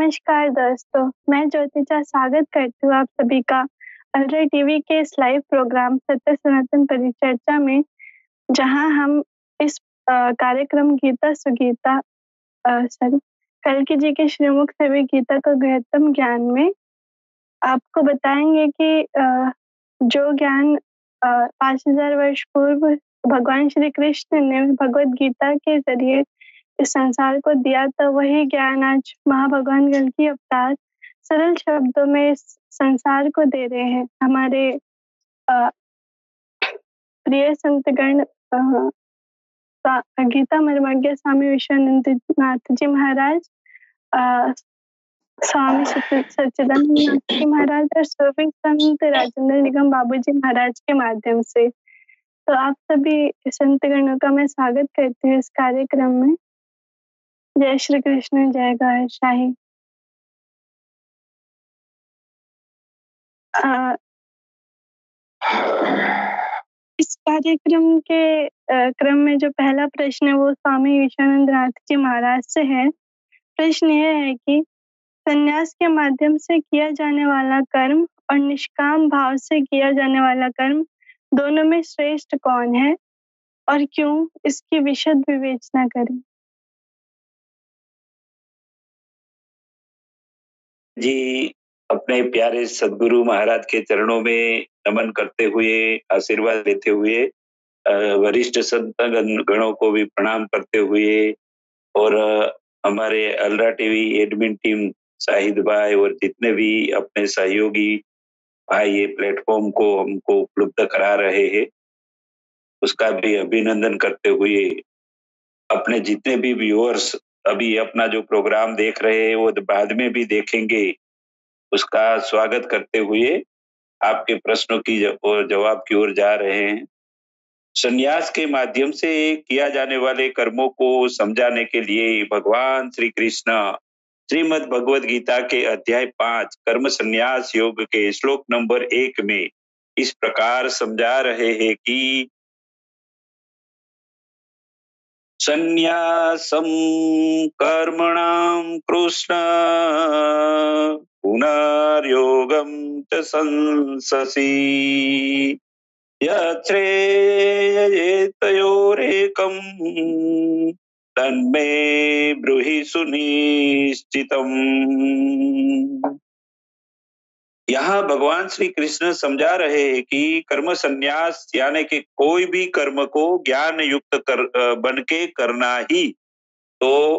नमस्कार दोस्तों, मैं ज्योतिजा स्वागत करती हूँ आप सभी का अलरा टीवी के इस लाइव प्रोग्राम सत्य सनातन परिचर्चा में, जहाँ हम इस कार्यक्रम गीता सुगीता सॉरी कल्कि जी के श्रीमुख से भी गीता का गहनतम ज्ञान में आपको बताएँगे कि जो ज्ञान 5000 वर्ष पूर्व भगवान श्री कृष्ण ने भगवद गीता के ज़रिए इस संसार को दिया, तो वही ज्ञान आज महाभगवान कल्कि अवतार सरल शब्दों में इस संसार को दे रहे हैं। हमारे अ, प्रिय संतगण गीता मर्मज्ञ स्वामी विश्वानंद नाथ जी महाराज, अ, स्वामी सच्चिदानंद नाथ जी महाराज और सूफी संत राजेंद्र निगम बाबूजी महाराज के माध्यम से। तो आप सभी संतगणों का मैं स्वागत करती हूँ इस कार्यक्रम में। जय श्री कृष्ण, जय गौर शाही। अ, इस कार्यक्रम के क्रम में जो पहला प्रश्न है वो स्वामी विश्वानंद नाथ जी महाराज से है। प्रश्न यह है कि संन्यास के माध्यम से किया जाने वाला कर्म और निष्काम भाव से किया जाने वाला कर्म दोनों में श्रेष्ठ कौन है और क्यों, इसकी विशद विवेचना करें। जी, अपने प्यारे सद्गुरु महाराज के चरणों में नमन करते हुए, आशीर्वाद लेते हुए, वरिष्ठ संत गणों को भी प्रणाम करते हुए और हमारे अलरा टीवी एडमिन टीम शाहिद भाई और जितने भी अपने सहयोगी भाई ये प्लेटफॉर्म को हमको उपलब्ध करा रहे हैं, उसका भी अभिनंदन करते हुए, अपने जितने भी व्यूअर्स अभी अपना जो प्रोग्राम देख रहे हैं वो बाद में भी देखेंगे, उसका स्वागत करते हुए आपके प्रश्नों की जवाब की ओर जा रहे हैं। संन्यास के माध्यम से किया जाने वाले कर्मों को समझाने के लिए भगवान श्री कृष्ण श्रीमद् भगवद गीता के अध्याय 5 कर्म संन्यास योग के श्लोक नंबर 1 में इस प्रकार समझा रहे हैं कि संन्यासं कर्मणां कृष्ण पुनर्योगं च संससि यच्छ्रेययेतयोरेकं तन्मे ब्रूहि सुनिश्चितम्। यहाँ भगवान श्री कृष्ण समझा रहे हैं कि कर्म संन्यास यानी कि कोई भी कर्म को ज्ञान युक्त बन के करना ही तो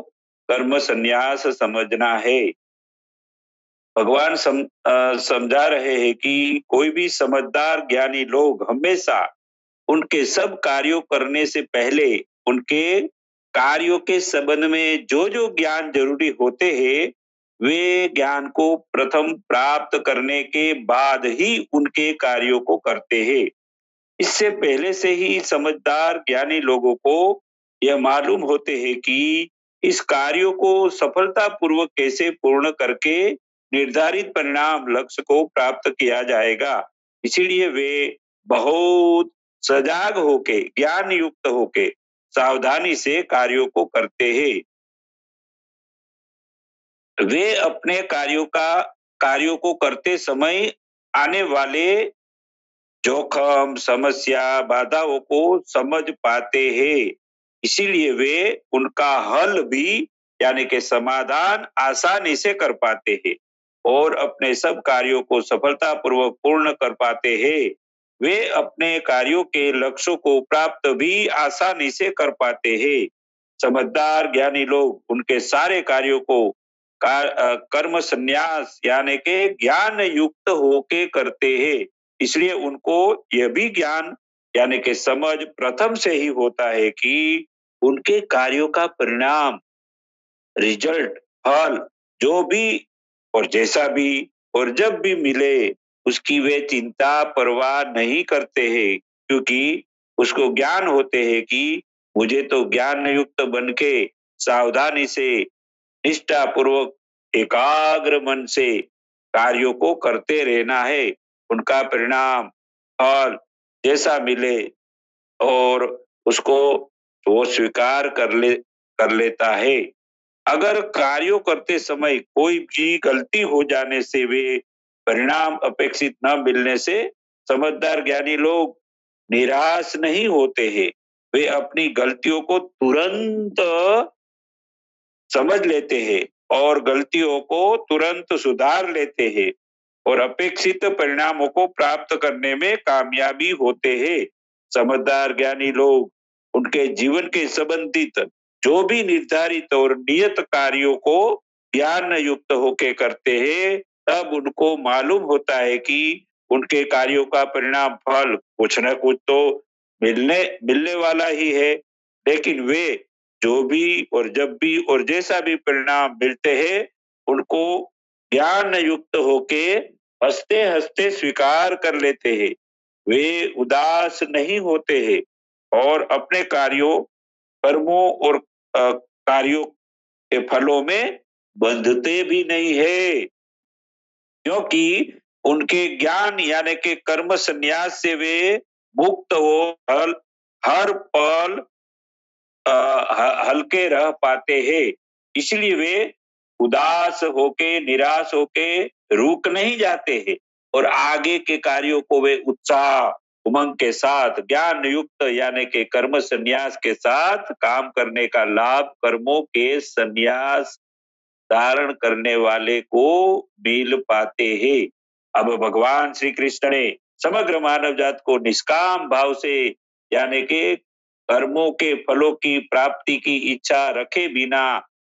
कर्म संन्यास समझना है। भगवान समझा रहे हैं कि कोई भी समझदार ज्ञानी लोग हमेशा उनके सब कार्यों करने से पहले उनके कार्यों के संबंध में जो जो ज्ञान जरूरी होते हैं वे ज्ञान को प्रथम प्राप्त करने के बाद ही उनके कार्यों को करते हैं। इससे पहले से ही समझदार ज्ञानी लोगों को यह मालूम होते हैं कि इस कार्यों को सफलतापूर्वक कैसे पूर्ण करके निर्धारित परिणाम लक्ष्य को प्राप्त किया जाएगा। इसीलिए वे बहुत सजाग होके ज्ञान युक्त होके सावधानी से कार्यों को करते हैं। वे अपने कार्यों को करते समय आने वाले जोखम, समस्या, बाधाओं को समझ पाते हैं। इसीलिए वे उनका हल भी यानी कि समाधान आसानी से कर पाते हैं और अपने सब कार्यों को सफलतापूर्वक पूर्ण कर पाते हैं। वे अपने कार्यों के लक्ष्यों को प्राप्त भी आसानी से कर पाते हैं। समझदार ज्ञानी लोग उनके सारे कार्यों को कर्म संन्यास यानी के ज्ञान युक्त होके करते हैं। इसलिए उनको यह भी ज्ञान यानी कि समझ प्रथम से ही होता है कि उनके कार्यों का परिणाम, रिजल्ट, फल जो भी और जैसा भी और जब भी मिले उसकी वे चिंता परवाह नहीं करते हैं, क्योंकि उसको ज्ञान होते हैं कि मुझे तो ज्ञान युक्त बन के सावधानी से निष्ठा पूर्वक एकाग्र मन से कार्यों को करते रहना है। उनका परिणाम फल जैसा मिले और उसको वो स्वीकार कर लेता है। अगर कार्यों करते समय कोई भी गलती हो जाने से वे परिणाम अपेक्षित न मिलने से समझदार ज्ञानी लोग निराश नहीं होते हैं। वे अपनी गलतियों को तुरंत समझ लेते हैं और गलतियों को तुरंत सुधार लेते हैं और अपेक्षित परिणामों को प्राप्त करने में कामयाबी होते हैं। समझदार ज्ञानी लोग उनके जीवन के संबंधित जो भी निर्धारित और नियत कार्यों को ज्ञान युक्त होके करते हैं, तब उनको मालूम होता है कि उनके कार्यों का परिणाम फल कुछ न कुछ तो मिलने मिलने वाला ही है। लेकिन वे जो भी और जब भी और जैसा भी परिणाम मिलते हैं, उनको ज्ञान युक्त होके हंसते-हंसते स्वीकार कर लेते हैं। वे उदास नहीं होते हैं और अपने कार्यों, कर्मों और कार्यों के फलों में बंधते भी नहीं है, क्योंकि उनके ज्ञान यानी कि कर्म संन्यास से वे मुक्त हो हर पल हल्के रह पाते हैं। इसलिए वे उदास होके, निराश होके रुक नहीं जाते हैं और आगे के कार्यों को वे उत्साह, उमंग के साथ ज्ञान युक्त यानी कि कर्म संन्यास के साथ काम करने का लाभ कर्मों के संन्यास धारण करने वाले को मिल पाते हैं। अब भगवान श्री कृष्ण ने समग्र मानव जात को निष्काम भाव से यानी कि कर्मों के फलों की प्राप्ति की इच्छा रखे बिना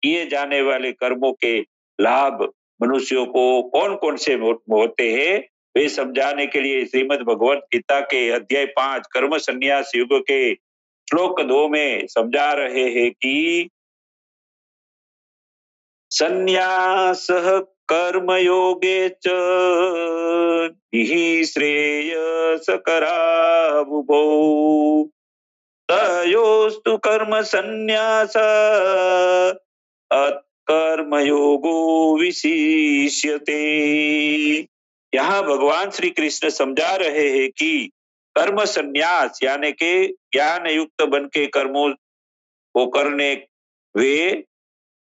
किए जाने वाले कर्मों के लाभ मनुष्यों को कौन-कौन से होते हैं, वे समझाने के लिए श्रीमद् भगवत गीता के अध्याय 5 कर्म संन्यास युग के श्लोक 2 में समझा रहे हैं कि संन्यासः कर्मयोगे च निः श्रेयसकरावुभौ तयोस्तु कर्म संन्यास कर्मयोगो विशिष्यते। यहाँ भगवान श्री कृष्ण समझा रहे हैं कि कर्म संन्यास यानी के ज्ञान युक्त बन के कर्मों को करने वे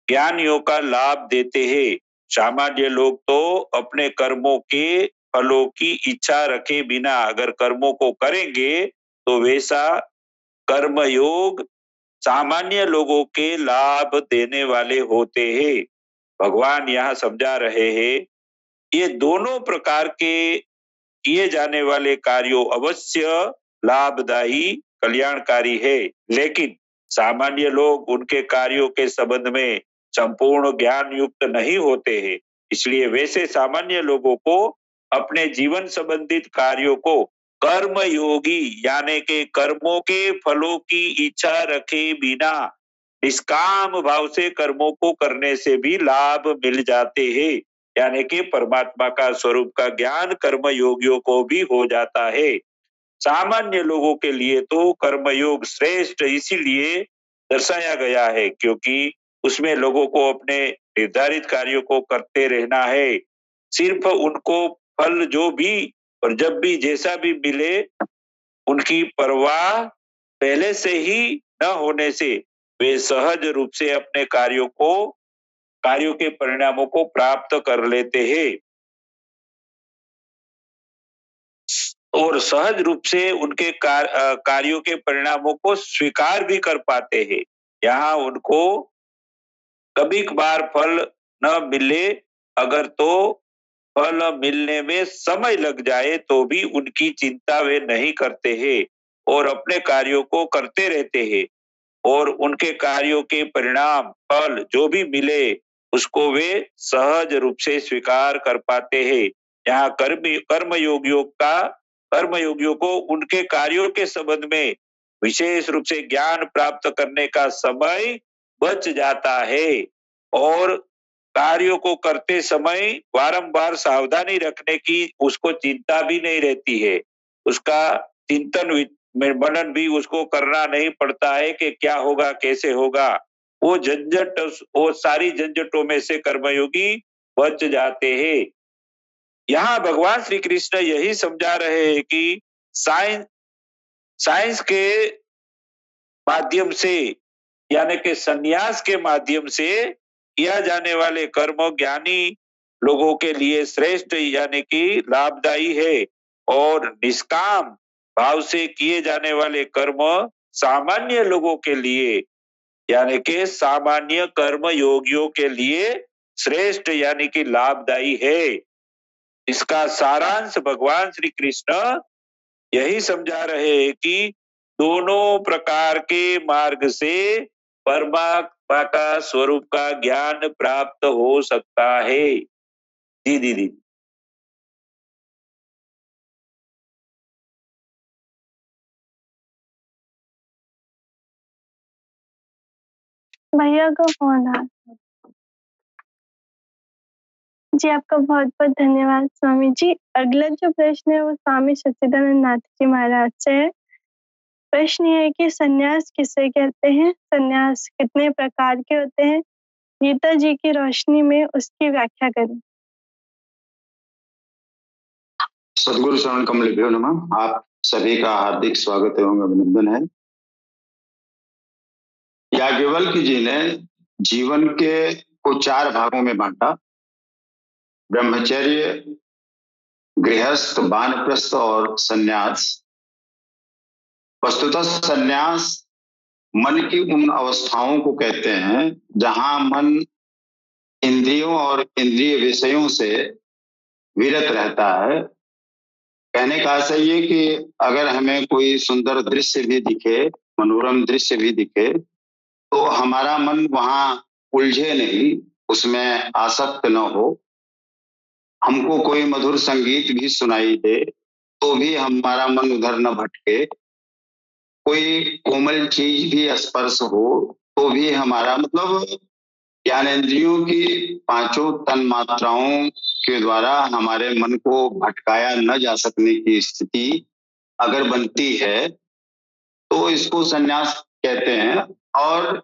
ज्ञानियों का लाभ देते हैं। सामान्य लोग तो अपने कर्मों के फलों की इच्छा रखे बिना अगर कर्मों को करेंगे तो वैसा कर्मयोग सामान्य लोगों के लाभ देने वाले होते हैं। भगवान यहाँ समझा रहे हैं, ये दोनों प्रकार के किए जाने वाले कार्यों अवश्य लाभदायी कल्याणकारी है, लेकिन सामान्य लोग उनके कार्यों के संबंध में संपूर्ण ज्ञान युक्त नहीं होते हैं। इसलिए वैसे सामान्य लोगों को अपने जीवन संबंधित कार्यों को कर्म योगी यानी के कर्मों के फलों की इच्छा रखे बिना निष्काम भाव से कर्मों को करने से भी लाभ मिल जाते हैं, यानी कि परमात्मा का स्वरूप का ज्ञान कर्म योगियों को भी हो जाता है। सामान्य लोगों के लिए तो कर्मयोग श्रेष्ठ इसीलिए दर्शाया गया है क्योंकि उसमें लोगों को अपने निर्धारित कार्यों को करते रहना है। सिर्फ उनको फल जो भी और जब भी जैसा भी मिले उनकी परवाह पहले से ही न होने से वे सहज रूप से अपने कार्यों के परिणामों को प्राप्त कर लेते हैं और सहज रूप से उनके कार्यों के परिणामों को स्वीकार भी कर पाते हैं। यहाँ उनको कभी कभार फल न मिले अगर तो फल मिलने में समय लग जाए तो भी उनकी चिंता वे नहीं करते हैं और अपने कार्यों को करते रहते हैं और उनके कार्यों के परिणाम फल जो भी मिले उसको वे सहज रूप से स्वीकार कर पाते हैं। यहाँ कर्मयोगियों को उनके कार्यों के संबंध में विशेष रूप से ज्ञान प्राप्त करने का समय बच जाता है और कार्यों को करते समय बारंबार सावधानी रखने की उसको चिंता भी नहीं रहती है। उसका चिंतन मनन भी उसको करना नहीं पड़ता है कि क्या होगा कैसे होगा। वो सारी झंझटों में से कर्मयोगी बच जाते हैं। यहाँ भगवान श्री कृष्ण यही समझा रहे हैं कि साइंस साइंस के माध्यम से यानी कि संन्यास के माध्यम से किया जाने वाले कर्म ज्ञानी लोगों के लिए श्रेष्ठ यानी कि लाभदायी है, और निष्काम भाव से किए जाने वाले कर्म सामान्य लोगों के लिए यानी कि सामान्य कर्म योगियों के लिए श्रेष्ठ यानी कि लाभदायी है। इसका सारांश भगवान श्री कृष्ण यही समझा रहे हैं कि दोनों प्रकार के मार्ग से परमात्मा का स्वरूप का ज्ञान प्राप्त हो सकता है। जी दीदी। भैया को फोन आ। जी आपका बहुत बहुत धन्यवाद स्वामी जी। अगला जो प्रश्न है वो स्वामी सच्चिदानंद नाथ जी महाराज से है। प्रश्न ये है कि सन्यास किसे कहते हैं, सन्यास कितने प्रकार के होते हैं, गीता जी की रोशनी में उसकी व्याख्या करें। सदगुरु श्रवण कमलेभ्यो नमः। आप सभी का हार्दिक स्वागत एवं अभिनंदन है। याज्ञवल्क्य जी ने जीवन के को 4 भागों में बांटा, ब्रह्मचर्य, गृहस्थ, वानप्रस्थ और सन्यास। वस्तुतः सन्यास मन की उन अवस्थाओं को कहते हैं जहां मन इंद्रियों और इंद्रिय विषयों से विरत रहता है। कहने का आशय ये कि अगर हमें कोई सुंदर दृश्य भी दिखे, मनोरम दृश्य भी दिखे, तो हमारा मन वहां उलझे नहीं, उसमें आसक्त न हो। हमको कोई मधुर संगीत भी सुनाई दे तो भी हमारा मन उधर न भटके। कोई कोमल चीज भी स्पर्श हो तो भी हमारा मतलब ज्ञानेंद्रियों की 5 तन मात्राओं के द्वारा हमारे मन को भटकाया न जा सकने की स्थिति अगर बनती है तो इसको सन्यास कहते हैं। और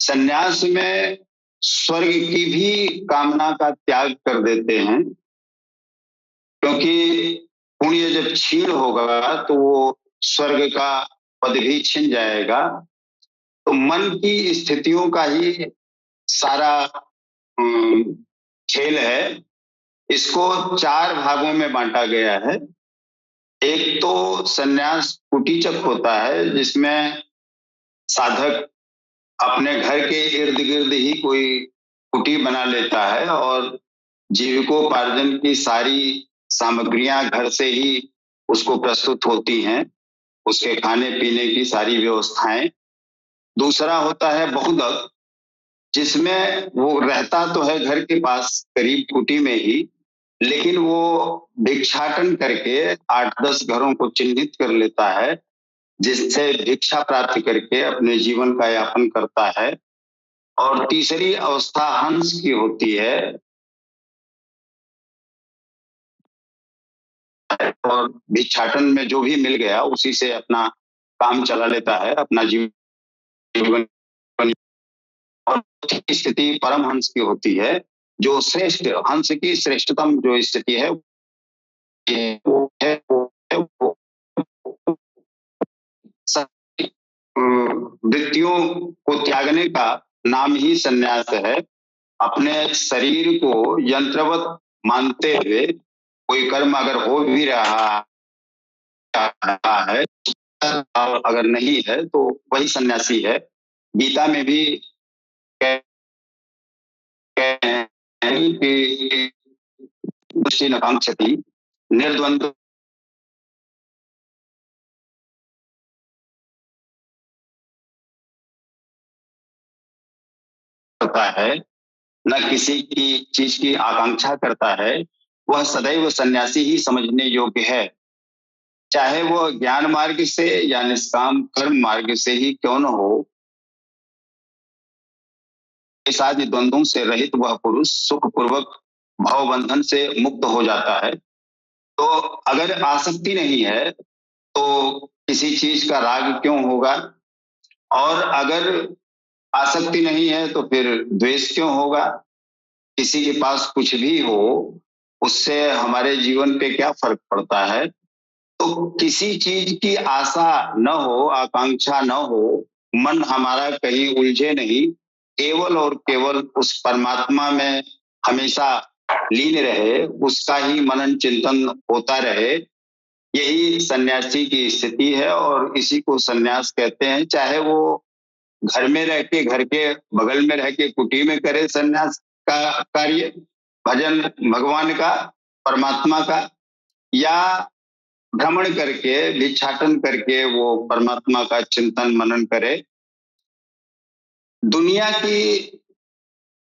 सन्यास में स्वर्ग की भी कामना का त्याग कर देते हैं, क्योंकि पुण्य जब क्षीण होगा तो वो स्वर्ग का पद भी छिन जाएगा। तो मन की स्थितियों का ही सारा खेल है। इसको 4 भागों में बांटा गया है। एक तो सन्यास कुटीचक होता है, जिसमें साधक अपने घर के इर्द गिर्द ही कोई कुटी बना लेता है और जीविकोपार्जन की सारी सामग्रियां घर से ही उसको प्रस्तुत होती हैं, उसके खाने पीने की सारी व्यवस्थाएं। दूसरा होता है बहुदक, जिसमें वो रहता तो है घर के पास करीब कुटी में ही, लेकिन वो भिक्षाटन करके 8-10 घरों को चिन्हित कर लेता है, जिससे भिक्षा प्राप्त करके अपने जीवन का यापन करता है। और तीसरी अवस्था हंस की होती है, और भिक्षाटन में जो भी मिल गया उसी से अपना काम चला लेता है, अपना जीवन। और स्थिति परमहंस की होती है, जो श्रेष्ठ हंस की श्रेष्ठतम जो स्थिति है वो है वृत्तियों को त्यागने का नाम ही सन्यास है। अपने शरीर को यंत्रवत मानते हुए कोई कर्म अगर हो भी रहा है और अगर नहीं है तो वही सन्यासी है। गीता में भी नकांक्षति निर्द्वंद करता है, न किसी की चीज की आकांक्षा करता है, वह सदैव सन्यासी ही समझने योग्य है। चाहे वह ज्ञान मार्ग से या निष्काम कर्म मार्ग से ही क्यों न हो, इस आदि द्वंद्वों से रहित वह पुरुष सुखपूर्वक भाव बंधन से मुक्त हो जाता है। तो अगर आसक्ति नहीं है तो किसी चीज का राग क्यों होगा, और अगर आसक्ति नहीं है तो फिर द्वेष क्यों होगा। किसी के पास कुछ भी हो उससे हमारे जीवन पे क्या फर्क पड़ता है। तो किसी चीज की आशा न हो, आकांक्षा न हो, मन हमारा कहीं उलझे नहीं, केवल और केवल उस परमात्मा में हमेशा लीन रहे, उसका ही मनन चिंतन होता रहे, यही सन्यासी की स्थिति है और इसी को सन्यास कहते हैं। चाहे वो घर में रह के, घर के बगल में रह के कुटी में करे सन्यास का कार्य, भजन भगवान का, परमात्मा का, या भ्रमण करके, भिक्षाटन करके वो परमात्मा का चिंतन मनन करे। दुनिया की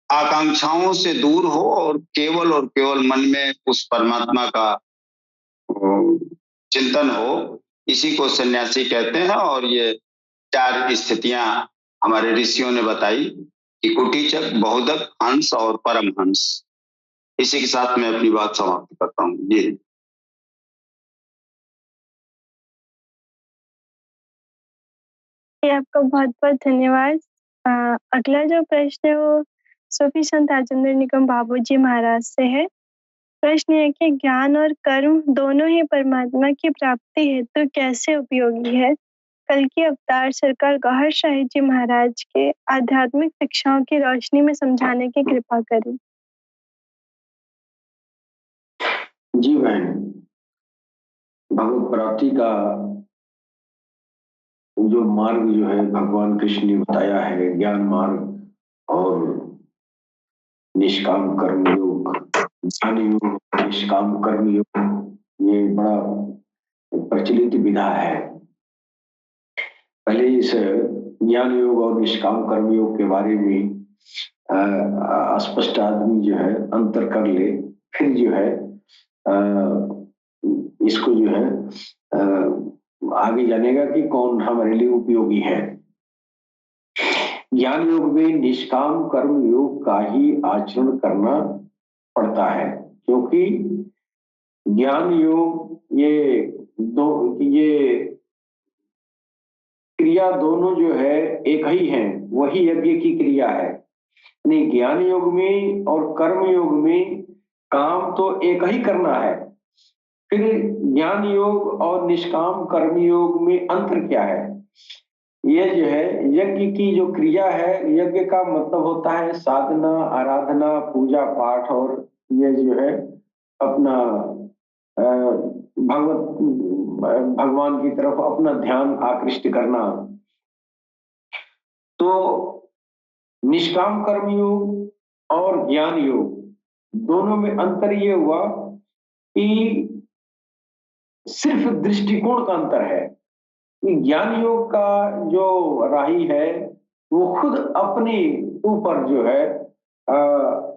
आकांक्षाओं से दूर हो और केवल मन में उस परमात्मा का चिंतन हो, इसी को सन्यासी कहते हैं। और ये 4 स्थितियां हमारे ऋषियों ने बताई कि कुटीचक, बहुदक, हंस और परमहंस। इसी के साथ मैं अपनी बात समाप्त करता हूँ जी। आपका बहुत बहुत धन्यवाद। अगला जो प्रश्न है वो सूफी संत राजेंद्र निगम बाबूजी महाराज से है। प्रश्न है कि ज्ञान और कर्म दोनों ही परमात्मा की प्राप्ति हेतु कैसे उपयोगी है? कल की अवतार सरकार गौहर शाही जी महाराज के आध्यात्मिक शिक्षाओं की रोशनी में समझाने की कृपा करें। जी बहन, भगवत प्राप्ति का जो मार्ग जो है भगवान कृष्ण ने बताया है, ज्ञान मार्ग और निष्काम कर्म योग, ज्ञान योग, निष्काम कर्म योग, ये बड़ा प्रचलित विधा है। पहले इस ज्ञान योग और निष्काम कर्म योग के बारे में स्पष्ट आदमी जो है अंतर कर ले, फिर जो है इसको जो है आगे जानेगा कि कौन हमारे लिए उपयोगी है। ज्ञान योग में निष्काम कर्म योग का ही आचरण करना पड़ता है, क्योंकि ज्ञान योग ये क्रिया दोनों जो है एक ही है, वही यज्ञ की क्रिया है। नहीं, ज्ञान योग में और कर्म योग में काम तो एक ही करना है। फिर ज्ञान योग और निष्काम कर्म योग में अंतर क्या है? ये जो है यज्ञ की जो क्रिया है, यज्ञ का मतलब होता है साधना, आराधना, पूजा पाठ, और ये जो है अपना भगवान की तरफ अपना ध्यान आकृष्ट करना। तो निष्काम कर्म योग और ज्ञान योग दोनों में अंतर ये हुआ कि सिर्फ दृष्टिकोण का अंतर है। ज्ञान योग का जो राही है वो खुद अपने ऊपर जो है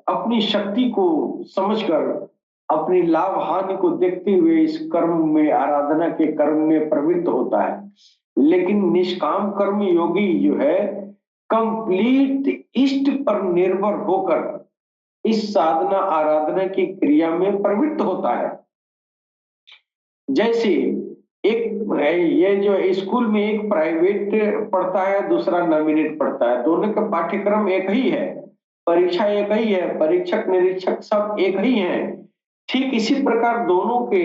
अपनी शक्ति को समझकर, अपनी लाभ हानि को देखते हुए इस कर्म में, आराधना के कर्म में प्रवृत्त होता है। लेकिन निष्काम कर्म योगी जो है कंप्लीट इष्ट पर निर्भर होकर इस साधना आराधना की क्रिया में प्रवृत्त होता है। जैसे एक ये जो स्कूल में एक प्राइवेट पढ़ता है, दूसरा नॉमिनेट पढ़ता है, दोनों का पाठ्यक्रम एक ही है, परीक्षा एक ही है, परीक्षक निरीक्षक सब एक ही हैं। ठीक इसी प्रकार दोनों के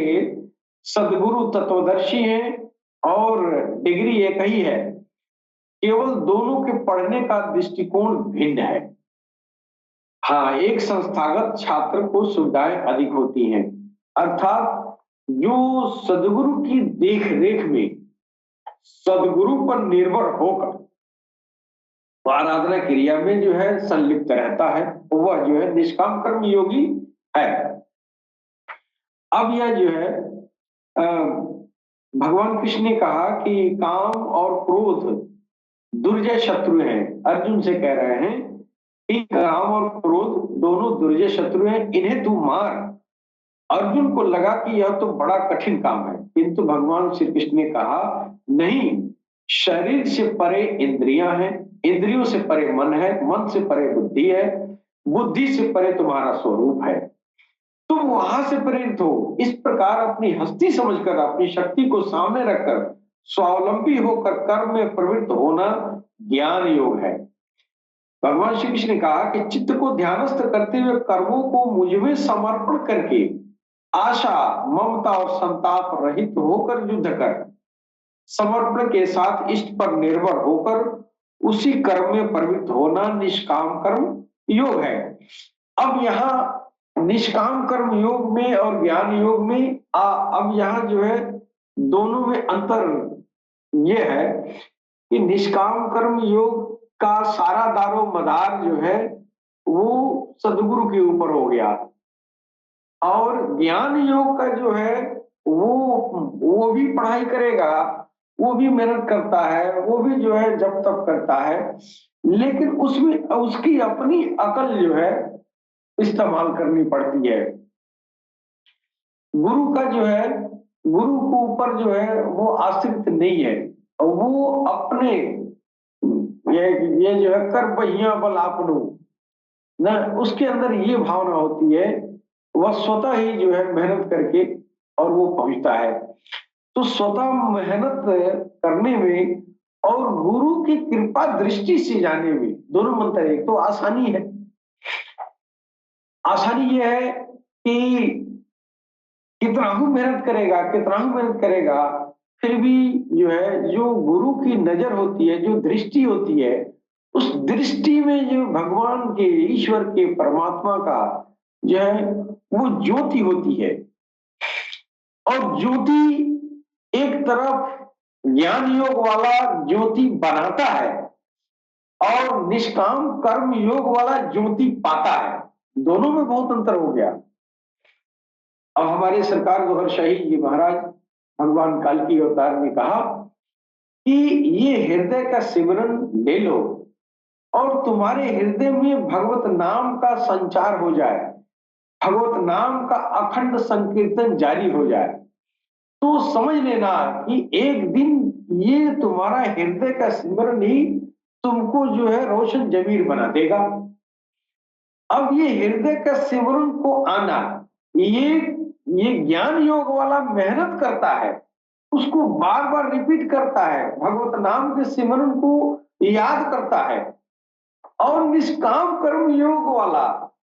सदगुरु तत्वदर्शी हैं और डिग्री एक ही है, केवल दोनों के पढ़ने का दृष्टिकोण भिन्न है। हाँ, एक संस्थागत छात्र को सुविधाएं अधिक होती हैं, अर्थात जो सदगुरु की देख रेख में सदगुरु पर निर्भर होकर आराधना क्रिया में जो है संलिप्त रहता है, वह जो है निष्काम कर्म योगी है। अब यह जो है भगवान कृष्ण ने कहा कि काम और क्रोध दुर्जय शत्रु हैं। अर्जुन से कह रहे हैं कि काम और क्रोध दोनों दुर्जय शत्रु हैं, इन्हें तू मार। अर्जुन को लगा कि यह तो बड़ा कठिन काम है, किंतु भगवान श्री कृष्ण ने कहा नहीं, शरीर से परे इंद्रियां हैं, इंद्रियों से परे मन है, मन से परे बुद्धि है, बुद्धि से परे तुम्हारा स्वरूप है, तुम वहां से प्रेरित हो। इस प्रकार अपनी हस्ती समझकर, अपनी शक्ति को सामने रखकर स्वावलंबी होकर कर्म में प्रवृत्त होना ज्ञान योग है। भगवान श्री कृष्ण ने कहा कि चित्त को ध्यानस्थ करते हुए कर्मों को मुझ में समर्पण करके आशा, ममता और संताप रहित होकर युद्ध कर, समर्पण के साथ इष्ट पर निर्भर होकर उसी कर्म में प्रवृत्त होना निष्काम कर्म योग है। अब यहाँ निष्काम कर्म योग में और ज्ञान योग में अब यहाँ जो है दोनों में अंतर ये है कि निष्काम कर्म योग का सारा दारो मदार जो है वो सदगुरु के ऊपर हो गया, और ज्ञान योग का जो है वो भी पढ़ाई करेगा, वो भी मेहनत करता है, वो भी जो है जप तप करता है, लेकिन उसमें उसकी अपनी अकल जो है इस्तेमाल करनी पड़ती है। गुरु का जो है, गुरु के ऊपर जो है वो आश्रित नहीं है, वो अपने ये जो है कर बहिया बल आपनो ना, उसके अंदर ये भावना होती है, वह स्वतः ही जो है मेहनत करके और वो पहुंचता है। तो स्वतः मेहनत करने में और गुरु की कृपा दृष्टि से जाने में दोनों में अंतर है। तो आसानी है, आसानी ये है कि कितना ही मेहनत करेगा फिर भी जो है जो गुरु की नजर होती है, जो दृष्टि होती है, उस दृष्टि में जो भगवान के, ईश्वर के, परमात्मा का जो है वो ज्योति होती है। और ज्योति एक तरफ ज्ञान योग वाला ज्योति बनाता है और निष्काम कर्म योग वाला ज्योति पाता है, दोनों में बहुत अंतर हो गया। अब हमारे सरकार गौहर शाही जी महाराज भगवान काल्की अवतार ने कहा कि ये हृदय का सिमरन ले लो और तुम्हारे हृदय में भगवत नाम का संचार हो जाए, भगवत नाम का अखंड संकीर्तन जारी हो जाए, तो समझ लेना कि एक दिन ये तुम्हारा हृदय का सिमरन ही तुमको जो है रोशन जमीर बना देगा। अब ये हृदय का सिमरन को आना, ये ज्ञान योग वाला मेहनत करता है, उसको बार बार रिपीट करता है, भगवत नाम के सिमरन को याद करता है। और निष्काम कर्म योग वाला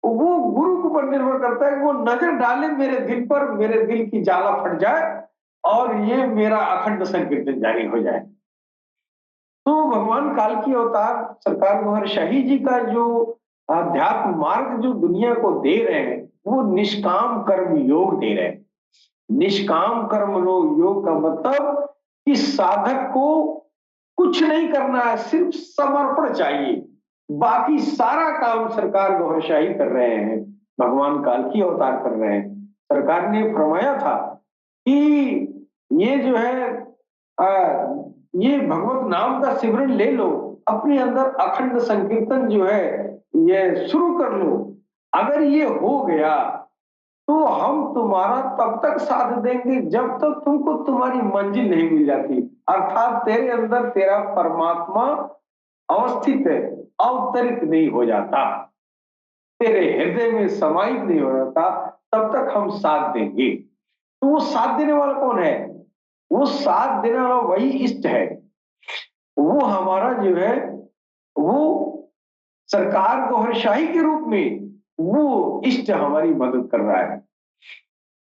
वो गुरु के ऊपर निर्भर करता है कि वो नजर डाले मेरे दिल पर, मेरे दिल की जाला फट जाए और ये मेरा अखंड संकीर्तन जारी हो जाए। तो भगवान काल की अवतार सरकार गौहर शाही जी का जो अध्यात्म मार्ग जो दुनिया को दे रहे हैं वो निष्काम कर्म योग दे रहे हैं। निष्काम कर्म योग का मतलब कि साधक को कुछ नहीं करना है, सिर्फ समर्पण चाहिए, बाकी सारा काम सरकार गौहर शाही कर रहे हैं, भगवान काल की अवतार कर रहे हैं। सरकार ने फरमाया था कि ये जो है ये भगवत नाम का सिमरन ले लो, अपने अंदर अखंड संकीर्तन जो है ये शुरू कर लो। अगर ये हो गया तो हम तुम्हारा तब तक साथ देंगे जब तक तुमको तुम्हारी मंजिल नहीं मिल जाती, अर्थात तेरे अंदर तेरा परमात्मा अवस्थित है, अवतरित नहीं हो जाता, तेरे हृदय में समाहित नहीं हो जाता, तब तक हम साथ देंगे। तो वो साथ देने वाला कौन है? वो साथ देने वाला वही इष्ट है। वो हमारा जो है वो सरकार गौहर शाही के रूप में वो इष्ट हमारी मदद कर रहा है,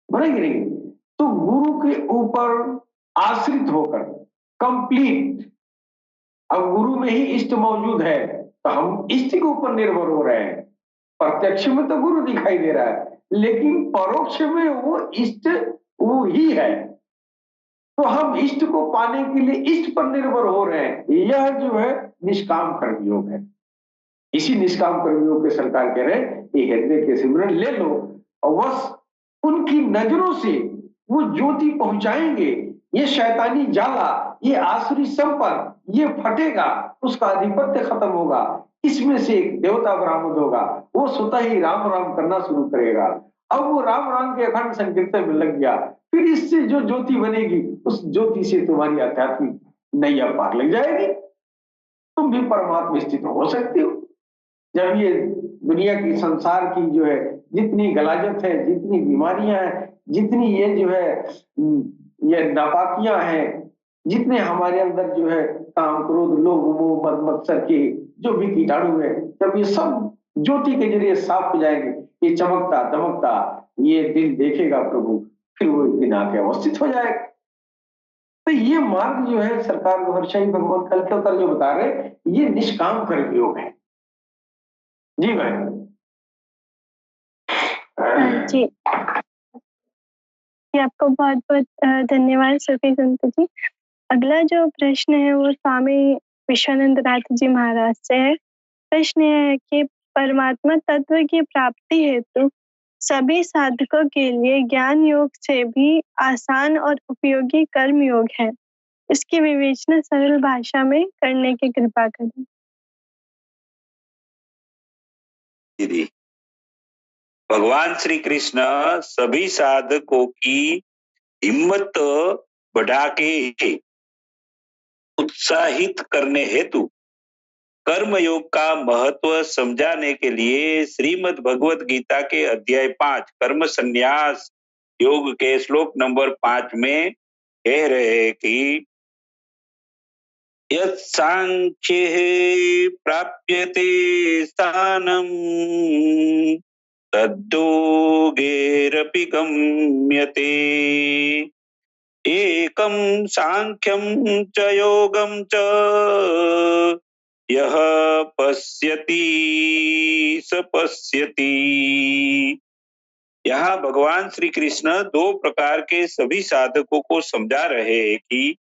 बनेगी नहीं। तो गुरु के ऊपर आश्रित होकर कंप्लीट, अब गुरु में ही इष्ट मौजूद है तो हम इष्ट के ऊपर निर्भर हो रहे हैं। प्रत्यक्ष में तो गुरु दिखाई दे रहा है, लेकिन परोक्ष में वो इष्ट वो ही है, तो हम इष्ट को पाने के लिए इष्ट पर निर्भर हो रहे हैं। यह जो है निष्काम कर्मयोग है। इसी निष्काम कर्मयोग के सरकार कह रहे हैं ये हृदय के सिमरन ले लो और बस उनकी नजरों से वो ज्योति पहुंचाएंगे, ये शैतानी जाला, ये आसुरी संपर्क ये फटेगा, उसका आधिपत्य खत्म होगा, इसमें से एक देवता बरामद होगा, वो स्वतः ही राम राम करना शुरू करेगा। अब वो राम राम के अखंड संकीर्तन में लग गया, फिर इससे जो ज्योति बनेगी उस ज्योति से तुम्हारी आध्यात्मिक नैया पार लग जाएगी, तुम भी परमात्मा स्थित हो सकते हो। जब ये दुनिया की संसार की जो है जितनी गलाजत है, जितनी बीमारियां हैं, जितनी ये जो है ये नापाकियां हैं, जितने हमारे अंदर जो है काम क्रोध लोभ मोह मद मत्सर के जो भी कीटाणु है, जब ये सब ज्योति के जरिए साफ हो जाएंगे, ये चमकता दमकता ये दिल देखेगा प्रभु, फिर वो एक दिन आके अवस्थित हो जाएगा। तो ये मार्ग जो है सरकार महर्षि भगवान कल्पतर जो बता रहे ये निष्काम कर्म योग है। जी भाई। जी, आपको बहुत बहुत धन्यवाद सुफी संत जी। अगला जो प्रश्न है वो स्वामी विश्वानंद नाथ जी महाराज से है। प्रश्न यह है कि परमात्मा तत्व की प्राप्ति हेतु सभी साधकों के लिए ज्ञान योग से भी आसान और उपयोगी कर्म योग है, इसकी विवेचना सरल भाषा में करने की कृपा करें। दीदी, भगवान श्री कृष्ण सभी साधकों की हिम्मत बढ़ा के उत्साहित करने हेतु कर्म योग का महत्व समझाने के लिए श्रीमद् भगवत गीता के अध्याय 5 कर्म संन्यास योग के श्लोक नंबर 5 में कह रहे हैं कि यत् सांख्ये प्राप्यते स्थानम तद्योगेरपि गम्यते एकं सांख्यं च योगं च यह पश्यति स पश्यति। यहाँ भगवान श्री कृष्ण दो प्रकार के सभी साधकों को समझा रहे हैं कि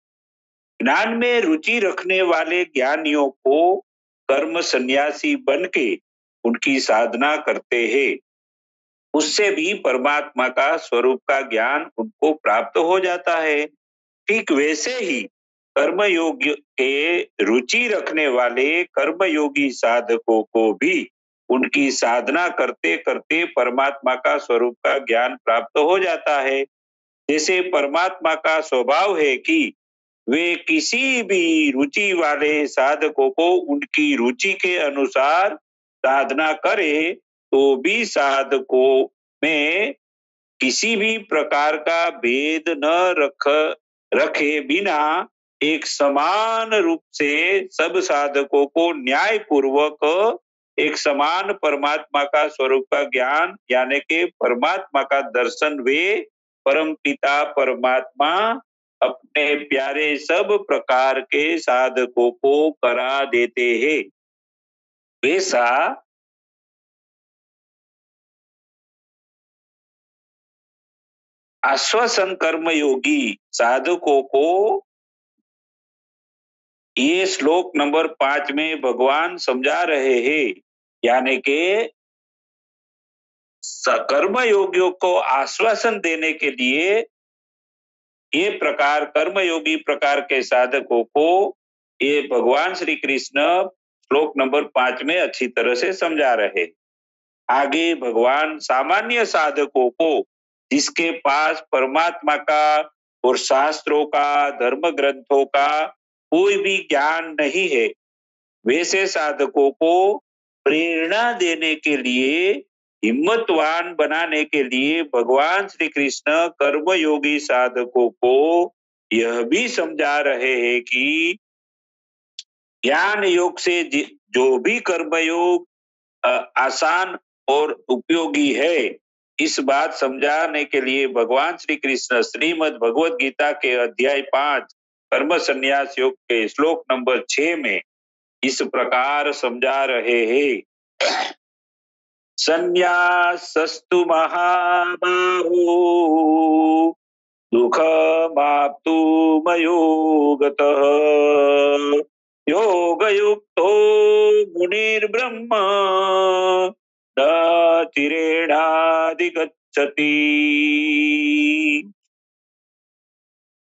ज्ञान में रुचि रखने वाले ज्ञानियों को कर्म सन्यासी बन के उनकी साधना करते हैं, उससे भी परमात्मा का स्वरूप का ज्ञान उनको प्राप्त हो जाता है। ठीक वैसे ही कर्मयोग के रुचि रखने वाले कर्मयोगी साधकों को भी उनकी साधना करते करते परमात्मा का स्वरूप का ज्ञान प्राप्त हो जाता है। जैसे परमात्मा का स्वभाव है कि वे किसी भी रुचि वाले साधकों को उनकी रुचि के अनुसार साधना करे तो भी साधकों में किसी भी प्रकार का भेद न रखे बिना एक समान रूप से सब साधकों को न्याय पूर्वक एक समान परमात्मा का स्वरूप का ज्ञान यानी के परमात्मा का दर्शन वे परम पिता परमात्मा अपने प्यारे सब प्रकार के साधकों को करा देते हैं। वैसा आश्वासन कर्म योगी साधकों को ये श्लोक नंबर 5 में भगवान समझा रहे हैं, यानी के कर्म योगियों को आश्वासन देने के लिए ये प्रकार कर्मयोगी प्रकार के साधकों को ये भगवान श्री कृष्ण श्लोक नंबर 5 में अच्छी तरह से समझा रहे। आगे भगवान सामान्य साधकों को जिसके पास परमात्मा का और शास्त्रों का धर्म ग्रंथों का कोई भी ज्ञान नहीं है, वैसे साधकों को प्रेरणा देने के लिए हिम्मतवान बनाने के लिए भगवान श्री कृष्ण कर्मयोगी साधकों को यह भी समझा रहे हैं कि ज्ञान योग से जो भी कर्मयोग आसान और उपयोगी है, इस बात समझाने के लिए भगवान श्री कृष्ण श्रीमद् भगवत गीता के अध्याय 5 कर्म संन्यास योग के श्लोक नंबर 6 में इस प्रकार समझा रहे हैं। संन्यासस्तु महाबाहो दुःखमाप्तु मयोगतः योगयुक्तो मुनिर्ब्रह्म न चिरेणाधिगच्छति।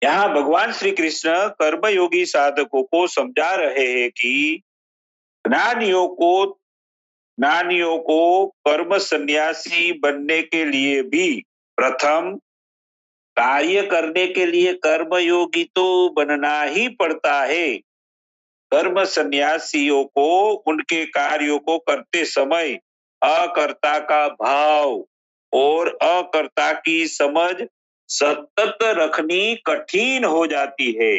यहाँ भगवान श्री कृष्ण कर्मयोगी साधकों को समझा रहे हैं कि ज्ञानियों को कर्म सन्यासी बनने के लिए भी प्रथम कार्य करने के लिए कर्मयोगी तो बनना ही पड़ता है। कर्म सन्यासियों को उनके कार्यों को करते समय अकर्ता का भाव और अकर्ता की समझ सतत रखनी कठिन हो जाती है,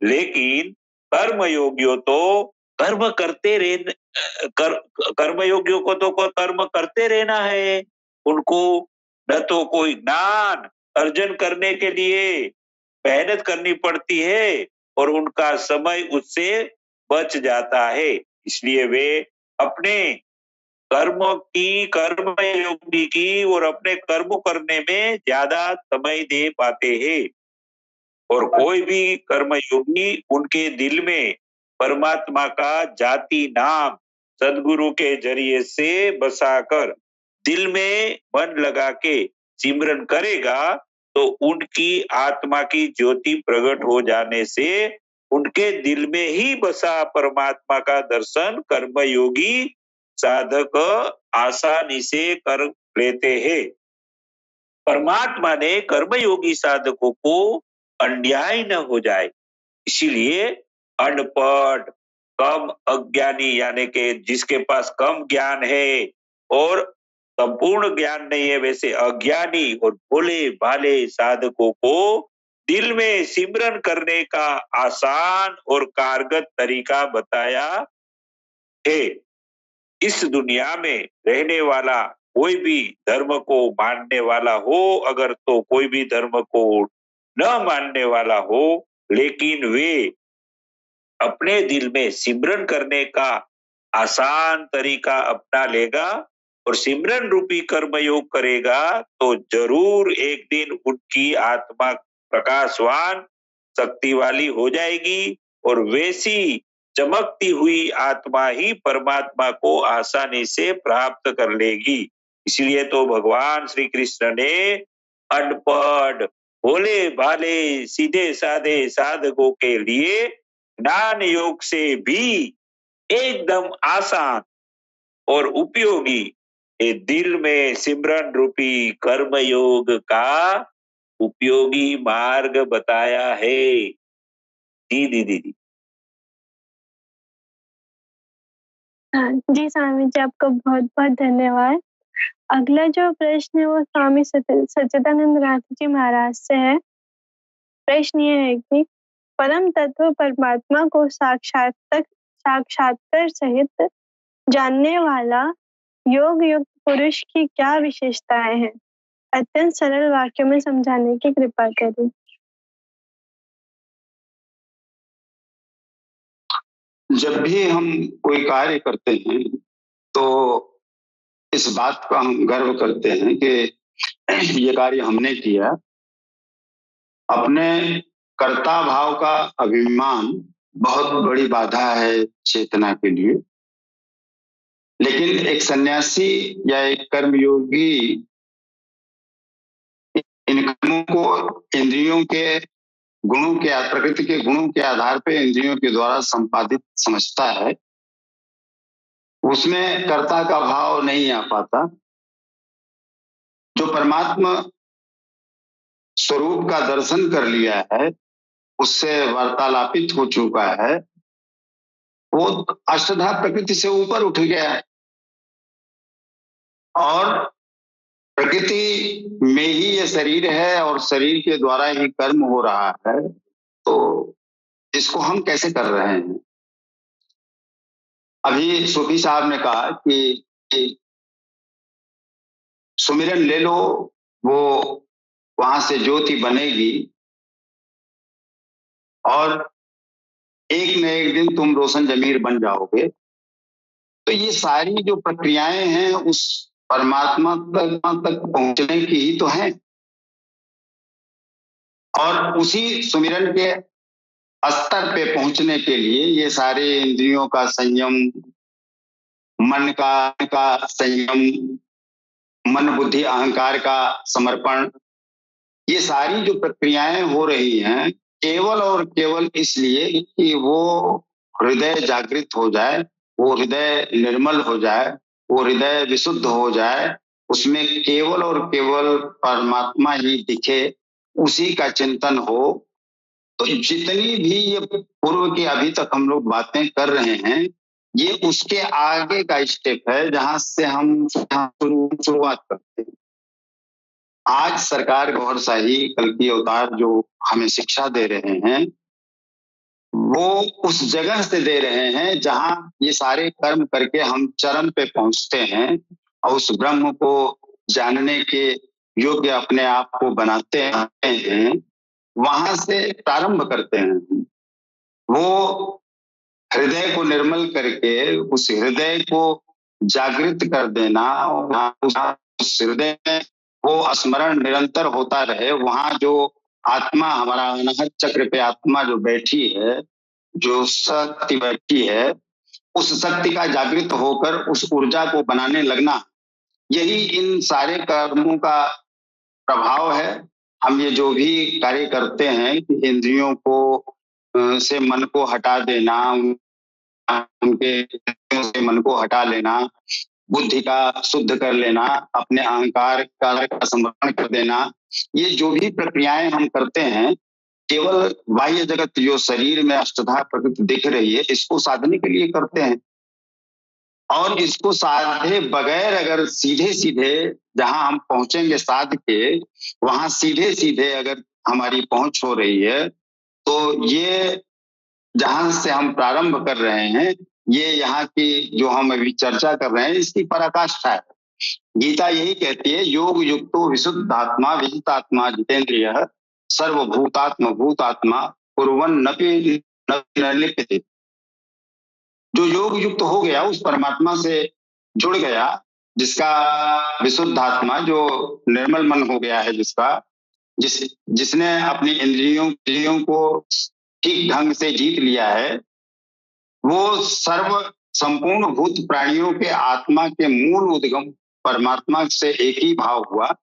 लेकिन कर्मयोगियों तो कर्म करते कर्मयोगियों को तो कर्म करते रहना है। उनको न तो कोई ज्ञान अर्जन करने के लिए मेहनत करनी पड़ती है और उनका समय उससे बच जाता है। इसलिए वे अपने कर्म योगी की और अपने कर्म करने में ज्यादा समय दे पाते हैं। और कोई भी कर्मयोगी उनके दिल में परमात्मा का जाति नाम सदगुरु के जरिए से बसाकर दिल में मन लगा के सिमरन करेगा तो उनकी आत्मा की ज्योति प्रकट हो जाने से उनके दिल में ही बसा परमात्मा का दर्शन कर्मयोगी साधक आसानी से कर लेते हैं। परमात्मा ने कर्मयोगी साधकों को अन्याय न हो जाए, इसीलिए अनपढ़, कम अज्ञानी यानी कि जिसके पास कम ज्ञान है और संपूर्ण ज्ञान नहीं है, वैसे अज्ञानी और भोले भाले साधकों को दिल में सिमरन करने का आसान और कारगर तरीका बताया है। इस दुनिया में रहने वाला कोई भी धर्म को मानने वाला हो, अगर तो कोई भी धर्म को न मानने वाला हो, लेकिन वे अपने दिल में सिमरन करने का आसान तरीका अपना लेगा और सिमरन रूपी कर्मयोग करेगा तो जरूर एक दिन उनकी आत्मा प्रकाशवान शक्ति वाली हो जाएगी और वैसी चमकती हुई आत्मा ही परमात्मा को आसानी से प्राप्त कर लेगी। इसलिए तो भगवान श्री कृष्ण ने अनपढ़, भोले भाले, सीधे साधे साधकों के लिए ज्ञान योग से भी एकदम आसान और उपयोगी ये दिल में सिमरन रूपी कर्म योग का उपयोगी मार्ग बताया है। जी दीदी। जी स्वामी जी, आपका बहुत बहुत धन्यवाद। अगला जो प्रश्न है वो स्वामी सच्चिदानंद राठी जी महाराज से है। प्रश्न ये है कि परम तत्व परमात्मा को साक्षात्कार सहित जानने वाला योग युक्त पुरुष की क्या विशेषताएं हैं? अत्यंत सरल वाक्यों में समझाने की कृपा करें। जब भी हम कोई कार्य करते हैं तो इस बात का हम गर्व करते हैं कि ये कार्य हमने किया। अपने कर्ता भाव का अभिमान बहुत बड़ी बाधा है चेतना के लिए। लेकिन एक सन्यासी या एक कर्मयोगी इन कर्मों को इंद्रियों के गुणों के प्रकृति के गुणों के आधार पर इंद्रियों के द्वारा संपादित समझता है। उसमें कर्ता का भाव नहीं आ पाता। जो परमात्मा स्वरूप का दर्शन कर लिया है, उससे वार्तालापित हो चुका है, वो अष्टधा प्रकृति से ऊपर उठ गया है और प्रकृति में ही ये शरीर है और शरीर के द्वारा ही कर्म हो रहा है। तो इसको हम कैसे कर रहे हैं? अभी सूफी साहब ने कहा कि सुमिरन ले लो, वो वहां से ज्योति बनेगी और एक न एक दिन तुम रोशन जमीर बन जाओगे। तो ये सारी जो प्रक्रियाएं हैं उस परमात्मा तक पहुंचने की ही तो है और उसी सुमिरन के स्तर पे पहुंचने के लिए ये सारे इंद्रियों का संयम, मन का संयम, मन बुद्धि अहंकार का समर्पण, ये सारी जो प्रक्रियाएं हो रही हैं केवल और केवल इसलिए कि वो हृदय जागृत हो जाए, वो हृदय निर्मल हो जाए, वो हृदय विशुद्ध हो जाए, उसमें केवल और केवल परमात्मा ही दिखे, उसी का चिंतन हो। तो जितनी भी ये पूर्व की अभी तक हम लोग बातें कर रहे हैं ये उसके आगे का स्टेप है जहां से हम शुरुआत करते हैं। आज सरकार गौहर शाही कल्कि अवतार जो हमें शिक्षा दे रहे हैं वो उस जगह से दे रहे हैं जहां ये सारे कर्म करके हम चरम पे पहुंचते हैं और उस ब्रह्म को जानने के योग्य अपने आप को बनाते हैं। वहां से प्रारंभ करते हैं। वो हृदय को निर्मल करके उस हृदय को जागृत कर देना, उस हृदय में वो स्मरण निरंतर होता रहे। वहां जो आत्मा हमारा अनाहत चक्र पे आत्मा जो बैठी है, जो शक्ति बैठी है, उस शक्ति का जागृत होकर उस ऊर्जा को बनाने लगना, यही इन सारे कर्मों का प्रभाव है। हम ये जो भी कार्य करते हैं, इंद्रियों को से मन को हटा देना, उनके इंद्रियों से मन को हटा लेना, बुद्धि का शुद्ध कर लेना, अपने अहंकार का संरक्षण कर देना, ये जो भी प्रक्रियाएं हम करते हैं, केवल बाह्य जगत जो शरीर में अष्टधा प्रकृति दिख रही है, इसको साधने के लिए करते हैं। और इसको साधे बगैर अगर सीधे सीधे जहां हम पहुंचेंगे साध के, वहां सीधे सीधे अगर हमारी पहुंच हो रही है, तो ये जहां से हम प्रारंभ कर रहे हैं, ये यहाँ की जो हम अभी चर्चा कर रहे हैं, इसकी पराकाष्ठा है। गीता यही कहती है, योग युक्तो विशुद्धात्मा विजितात्मा जितेंद्रिय सर्वभूतात्म भूतात्मा कुर्वन् नपि न लिप्यते। जो योग युक्त हो गया, उस परमात्मा से जुड़ गया, जिसका विशुद्धात्मा जो निर्मल मन हो गया है, जिसने अपनी इंद्रियों को ठीक ढंग से जीत लिया है, वो सर्व संपूर्ण भूत प्राणियों के आत्मा के मूल उद्गम परमात्मा से एक ही भाव हुआ,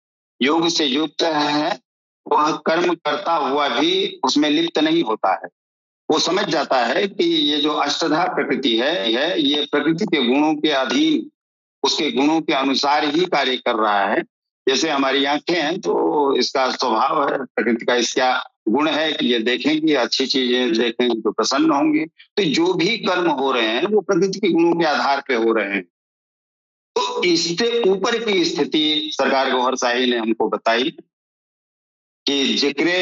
योग से युक्त है। वह कर्म करता हुआ भी उसमें लिप्त नहीं होता है। वो समझ जाता है कि ये जो अष्टधा प्रकृति है, ये प्रकृति के गुणों के अधीन, उसके गुणों के अनुसार ही कार्य कर रहा है। जैसे हमारी आंखें हैं, तो इसका स्वभाव है प्रकृति का, इसका गुण है कि ये देखेंगी, अच्छी चीजें देखेंगी तो प्रसन्न होंगी। तो जो भी कर्म हो रहे हैं, वो प्रकृति के गुणों के आधार पे हो रहे हैं। तो इससे ऊपर की स्थिति सरकार गौहर शाही ने हमको बताई कि जिक्रे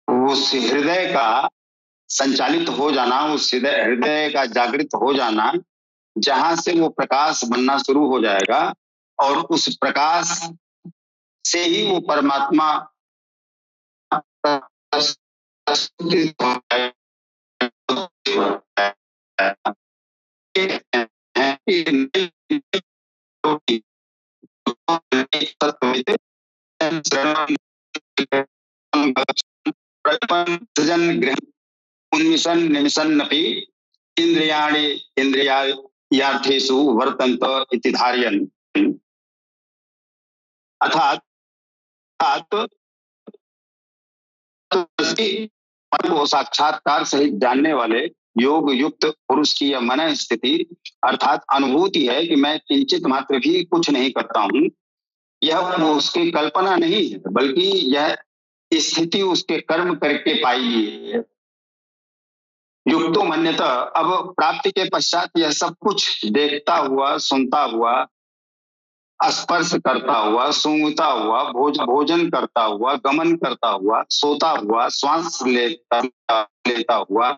उस हृदय का संचालित हो जाना, उस हृदय का जागृत हो जाना, जहां से वो प्रकाश बनना शुरू हो जाएगा, और उस प्रकाश से ही वो परमात्मा उन्मिषन् निमिषन्नपि इंद्रियाणि इंद्रियार्थेषु वर्तन्त इति धारयन्। अर्थात मन को साक्षात्कार सहित जानने वाले योग युक्त पुरुष की यह मन स्थिति अर्थात अनुभूति है कि मैं किंचित मात्र भी कुछ नहीं करता हूँ। यह उसकी कल्पना नहीं है, बल्कि यह स्थिति उसके कर्म करके पाई है। युक्तो मन्यता, अब प्राप्ति के पश्चात यह सब कुछ देखता हुआ, सुनता हुआ, स्पर्श करता हुआ, सूंघता हुआ, भोजन करता हुआ, गमन करता हुआ, सोता हुआ, श्वास लेता हुआ,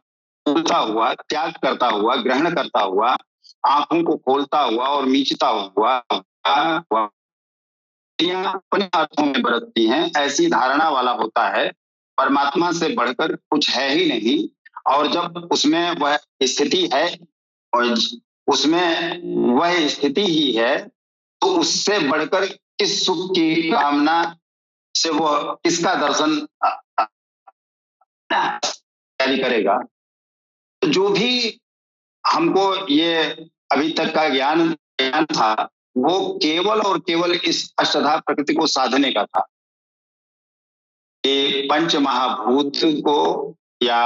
उड़ता हुआ, त्याग करता हुआ, ग्रहण करता हुआ, आंखों को खोलता हुआ और मीचता हुआ अपने हाथों में बरतती हैं, ऐसी धारणा वाला होता है। परमात्मा से बढ़कर कुछ है ही नहीं, और जब उसमें वह स्थिति है और उसमें वह स्थिति ही है, तो उससे बढ़कर किस सुख की कामना से वह किसका दर्शन जारी करेगा। जो भी हमको ये अभी तक का ज्ञान था, वो केवल और केवल इस अष्टधा प्रकृति को साधने का था। ये पंच महाभूत को या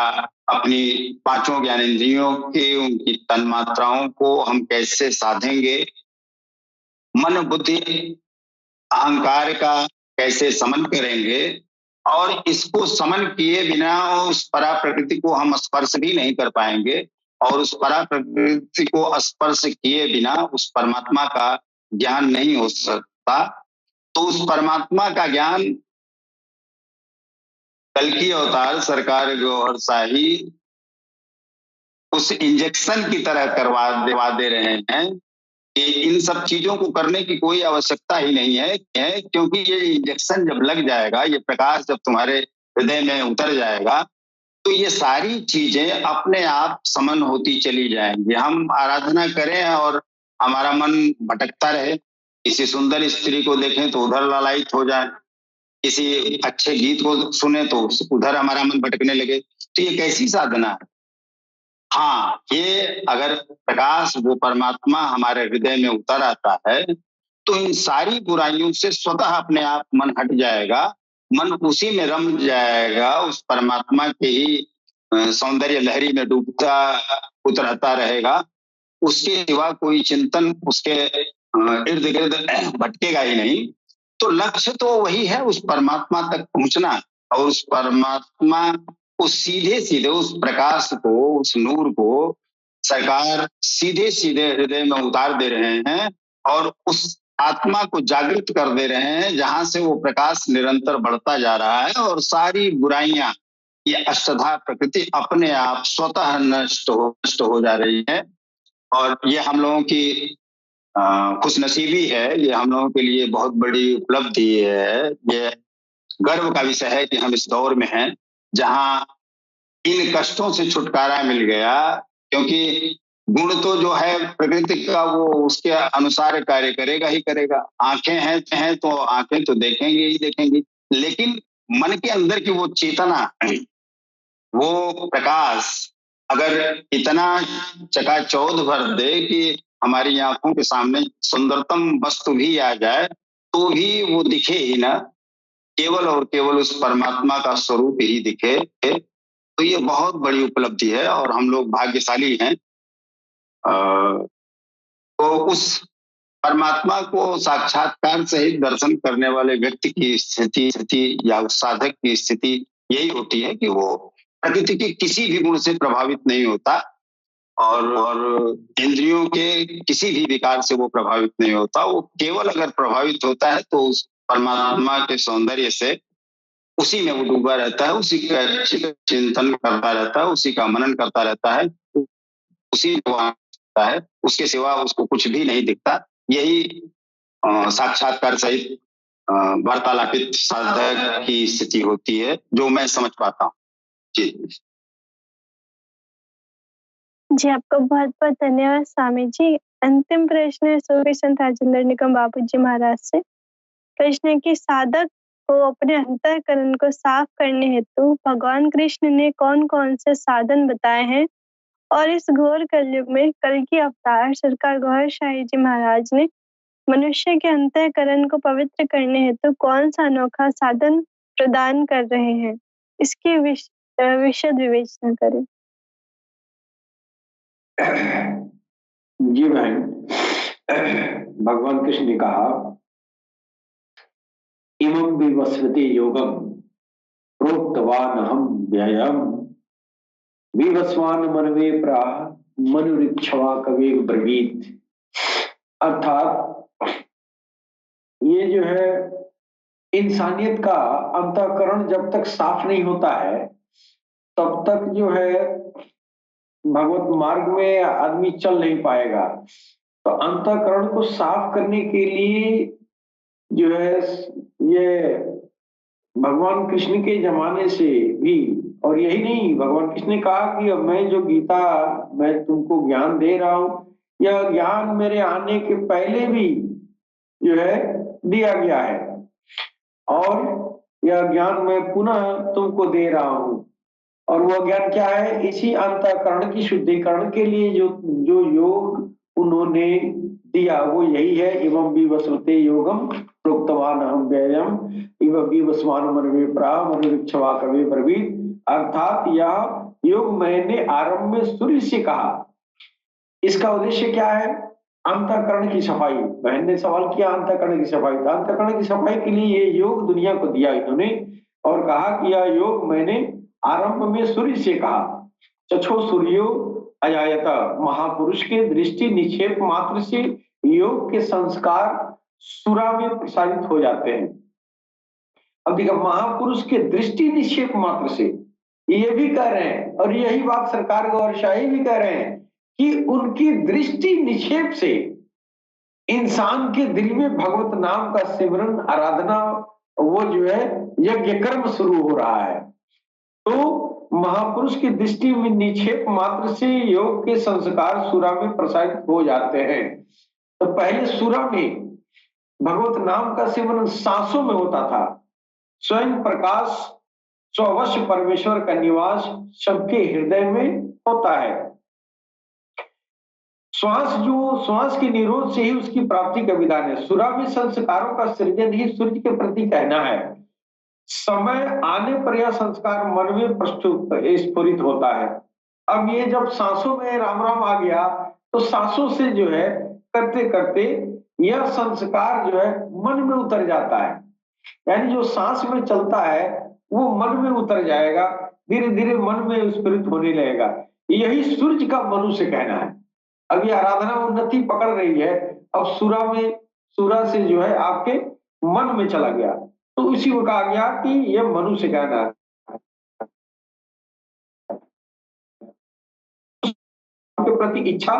अपनी पांचों ज्ञानेंद्रियों की उनकी तन्मात्राओं को हम कैसे साधेंगे, मन बुद्धि अहंकार का कैसे समन करेंगे, और इसको समन किए बिना उस परा प्रकृति को हम स्पर्श भी नहीं कर पाएंगे, और उस परा प्रकृति को स्पर्श किए बिना उस परमात्मा का ज्ञान नहीं हो सकता। तो उस परमात्मा का ज्ञान कल्कि अवतार सरकार गौहर शाही उस इंजेक्शन की तरह करवा दे रहे हैं कि इन सब चीजों को करने की कोई आवश्यकता ही नहीं है, क्योंकि ये इंजेक्शन जब लग जाएगा, ये प्रकाश जब तुम्हारे हृदय में उतर जाएगा, तो ये सारी चीजें अपने आप समन होती चली जाएंगी। हम आराधना करें और हमारा मन भटकता रहे, किसी सुंदर स्त्री को देखें तो उधर लालायित हो जाए, किसी अच्छे गीत को सुने तो उधर हमारा मन भटकने लगे, तो ये कैसी साधना है? हाँ, ये अगर प्रकाश वो परमात्मा हमारे हृदय में उतर आता है, तो इन सारी बुराइयों से स्वतः अपने आप मन हट जाएगा, मन उसी में रम जाएगा, उस परमात्मा के ही सौंदर्य लहरी में डूबता उतरता रहेगा। उसके सिवा कोई चिंतन उसके इर्द गिर्द भटकेगा ही नहीं। तो लक्ष्य तो वही है, उस परमात्मा तक पहुंचना, और उस परमात्मा उस सीधे सीधे उस प्रकाश को, उस नूर को सरकार सीधे सीधे हृदय में उतार दे रहे हैं और उस आत्मा को जागृत कर दे रहे हैं, जहां से वो प्रकाश निरंतर बढ़ता जा रहा है और सारी बुराइयां, ये अष्टधा प्रकृति अपने आप स्वतः नष्ट हो जा रही है। और ये हम लोगों की खुशनसीबी है, ये हम लोगों के लिए बहुत बड़ी उपलब्धि है। ये गर्व का विषय है कि हम इस दौर में हैं जहां इन कष्टों से छुटकारा मिल गया, क्योंकि गुण तो जो है प्रकृति का वो उसके अनुसार कार्य करेगा ही करेगा। आंखें हैं तो आंखें तो देखेंगे ही देखेंगी, लेकिन मन के अंदर की वो चेतना, वो प्रकाश अगर इतना चकाचौंध भर दे कि हमारी आंखों के सामने सुंदरतम वस्तु भी आ जाए तो भी वो दिखे ही ना, केवल और केवल उस परमात्मा का स्वरूप ही दिखे, तो ये बहुत बड़ी उपलब्धि है और हम लोग भाग्यशाली हैं। तो उस परमात्मा को साक्षात्कार सहित दर्शन करने वाले व्यक्ति की स्थिति या उस साधक की स्थिति यही होती है कि वो प्रकृति के किसी भी गुण से प्रभावित नहीं होता और इंद्रियों के किसी भी विकार से वो प्रभावित नहीं होता। वो केवल अगर प्रभावित होता है तो उस परमात्मा के सौंदर्य से उसी में वो डूबा रहता है, उसी का चिंतन करता रहता है, उसी का मनन करता रहता है, उसी को आता है, उसके सिवा उसको कुछ भी नहीं दिखता। यही साक्षात्कार सहित वार्तालापित साधक की स्थिति होती है, जो मैं समझ पाता हूँ। जी जी, आपको बहुत बहुत धन्यवाद स्वामी जी। अंतिम प्रश्न है सूफी संत राजेंद्र निकम बापू जी महाराज से। प्रश्न है कि साधक को अपने अंतःकरण को साफ करने हेतु भगवान कृष्ण ने कौन कौन से साधन बताए हैं, और इस घोर कलयुग में कल की अवतार सरकार गौहर शाही जी महाराज ने मनुष्य के अंतःकरण को पवित्र करने हेतु कौन सा अनोखा साधन प्रदान कर रहे हैं, इसकी विशद विवेचना करें। जी बहन, भगवान कृष्ण ने कहा इमं विवस्वते योगम प्रोक्तवान हम व्ययम विवस्वान मनवे प्राह मनुरिच्छवा कवे ब्रवीत। अर्थात ये जो है इंसानियत का अंतःकरण जब तक साफ नहीं होता है तब तक जो है भगवत मार्ग में आदमी चल नहीं पाएगा। तो अंतःकरण को साफ करने के लिए जो है ये भगवान कृष्ण के जमाने से भी, और यही नहीं, भगवान कृष्ण ने कहा कि अब मैं जो गीता मैं तुमको ज्ञान दे रहा हूं, यह ज्ञान मेरे आने के पहले भी जो है दिया गया है और यह ज्ञान मैं पुनः तुमको दे रहा हूं। और वह ज्ञान क्या है? इसी अंतःकरण की शुद्धिकरण के लिए जो योग उन्होंने दिया वो यही है। एवं विवस्वते योगम प्रोक्तवान हम व्ययम इव विवस्वान मनवे प्राह मनुरिच्छवा कवे ब्रवीत। अर्थात यह योग मैंने आरंभ में सूर्य से कहा। इसका उद्देश्य क्या है? अंतःकरण की सफाई। बहन ने सवाल किया अंतःकरण की सफाई, तो अंतःकरण की सफाई के लिए ये योग दुनिया को दिया इन्होंने और कहा कि यह योग मैंने आरंभ में सूर्य से कहा। चक्षो सूर्यो अजायता, महापुरुष के दृष्टि निक्षेप मात्र से योग के संस्कार सुरा में प्रसारित हो जाते हैं। अब देखो, महापुरुष के दृष्टि निक्षेप मात्र से ये भी कह रहे हैं और यही बात सरकार गौहर शाही भी कह रहे हैं कि उनकी दृष्टि निक्षेप से इंसान के दिल में भगवत नाम का सिमरन आराधना वो जो है यज्ञ कर्म शुरू हो रहा है। तो महापुरुष की दृष्टि में निक्षेप मात्र से योग के संस्कार सुरा में प्रसारित हो जाते हैं। तो पहले सुरा में भगवत नाम का सिमरन सांसों में होता था। स्वयं प्रकाश स्ववश परमेश्वर का निवास सबके हृदय में होता है। श्वास के निरोध से ही उसकी प्राप्ति का विधान है। सुरा में संस्कारों का सृजन ही सूर्य के प्रति कहना है। समय आने पर यह संस्कार मन में प्रस्तुत स्फुरित होता है। अब ये जब सांसों में राम राम आ गया तो सांसों से जो है करते करते यह संस्कार जो है मन में उतर जाता है। यानी जो सांस में चलता है वो मन में उतर जाएगा, धीरे धीरे मन में स्फुरित होने लगेगा। यही सूर्य का मनुष्य कहना है। अब ये आराधना उन्नति पकड़ रही है। अब सूरा से जो है आपके मन में चला गया तो इसी को कहा गया कि यह मनुष्य कहना है। के प्रति इच्छा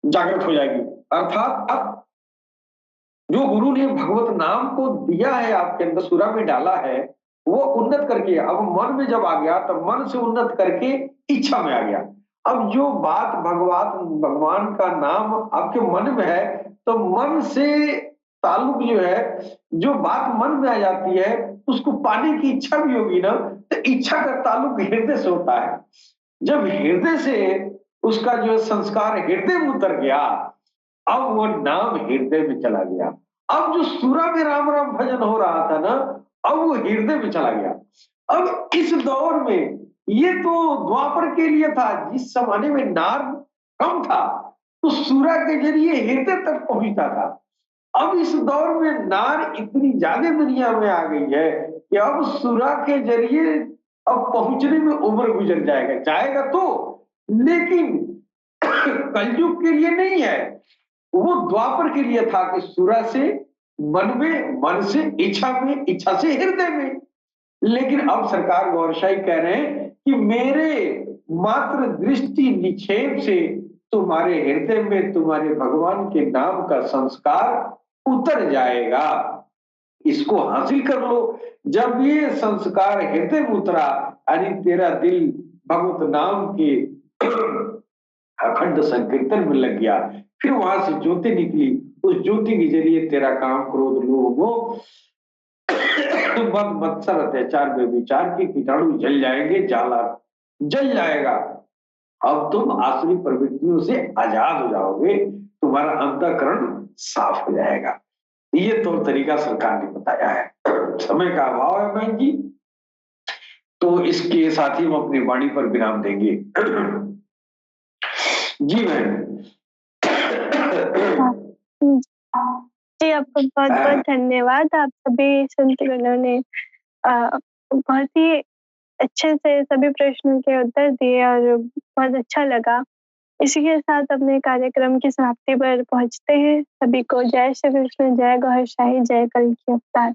जागृत हो जाएगी। अर्थात जो गुरु ने भगवत नाम को दिया है आपके अंदर सूरा में डाला है वो उन्नत करके अब मन में जब आ गया तब मन से उन्नत करके इच्छा में आ गया। अब जो बात भगवान का नाम आपके मन में है तो मन से ताल्लुक जो है, जो बात मन में आ जाती है उसको पाने की इच्छा भी होगी ना, तो इच्छा का ताल्लुक हृदय से होता है। जब हृदय से उसका जो संस्कार हृदय में उतर गया अब वो नाम हृदय में चला गया। अब जो सूरा में राम राम भजन हो रहा था ना अब वो हृदय में चला गया। अब इस दौर में ये तो द्वापर के लिए था, जिस जमाने में नार कम था तो सूरा के जरिए हृदय तक पहुंचता था। अब इस दौर में नार इतनी ज्यादा दुनिया में आ गई है कि अब सूरा के जरिए अब पहुंचने में उम्र गुजर जाएगा तो, लेकिन कलयुग के लिए नहीं है, वो द्वापर के लिए था कि सूरा से मन में, मन से इच्छा में, इच्छा से हृदय में। लेकिन अब सरकार गौरशाही कह रहे हैं कि मेरे मात्र दृष्टि निक्षेप से तुम्हारे हृदय में तुम्हारे भगवान के नाम का संस्कार उतर जाएगा, इसको हासिल कर लो। जब ये संस्कार हृदय में उतरा यानी तेरा दिल भगवत नाम के अखंड संकीर्तन में लग गया, फिर वहां से ज्योति निकली, उस ज्योति के जरिए तेरा काम क्रोध लोभ मोह मद मत्सर अत्याचार व्यभिचार के कीटाणु जल जाएंगे, जाला जल जाएगा। अब तुम आसुरी प्रवृत्तियों से आजाद हो जाओगे, तुम्हारा अंतःकरण साफ हो जाएगा। ये तौर तरीका सरकार ने बताया है। समय का अभाव है बहन जी, तो इसके साथ ही हम अपनी वाणी पर विराम देंगे। जी बहन। जी आपको बहुत बहुत धन्यवाद। आप सभी संतगणों ने बहुत ही अच्छे से सभी प्रश्नों के उत्तर दिए और बहुत अच्छा लगा। इसी के साथ अपने कार्यक्रम की समाप्ति पर पहुंचते हैं। सभी को जय श्री कृष्ण, जय गौर शाही, जय कल की अवतार।